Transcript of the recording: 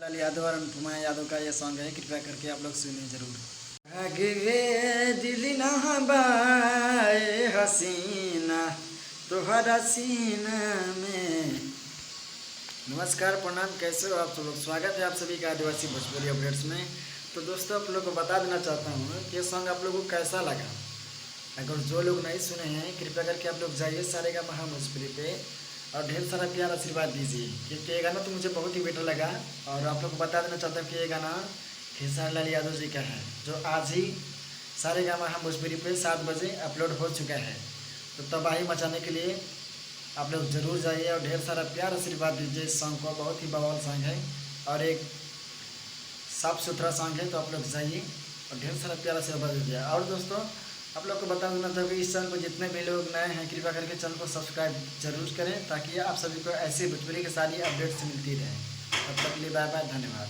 लाल यादव और अनुपमा यादव का ये सॉन्ग है, कृपया करके आप लोग सुनिए जरूर। अगवे दिल ना बाए हसीना तोहरा सीना में। नमस्कार, प्रणाम, कैसे हो आप सब लोग। स्वागत है आप सभी का आदिवासी भोजपुरी अपडेट्स में। तो दोस्तों, आप लोग को बता देना चाहता हूँ कि ये सॉन्ग आप लोगों को कैसा लगा। अगर जो लोग नहीं सुने हैं, कृपया करके आप लोग जाइए सारेगामा भोजपुरी पे और ढेर सारा प्यार आशीर्वाद दीजिए, क्योंकि ये गाना तो मुझे बहुत ही बेटर लगा। और आप लोग को बता देना चाहता हूँ कि ये गाना खेसारी लाल यादव जी का है, जो आज ही सारेगामा भोजपुरी पे 7 बजे अपलोड हो चुका है। तो तबाही मचाने के लिए आप लोग ज़रूर जाइए और ढेर सारा प्यार आशीर्वाद दीजिए। इस सॉन्ग को बहुत ही बवाल सॉन्ग है और एक साफ़ सुथरा सॉन्ग है। तो आप लोग जाइए और ढेर सारा प्यार आशीर्वाद दीजिए। और दोस्तों, आप लोग को बता देना था कि इस चैनल पर जितने भी लोग नए हैं, कृपया करके चैनल को सब्सक्राइब जरूर करें, ताकि आप सभी को ऐसे भोजपुरी की सारी अपडेट्स मिलती रहे। तब तक के लिए बाय बाय, धन्यवाद।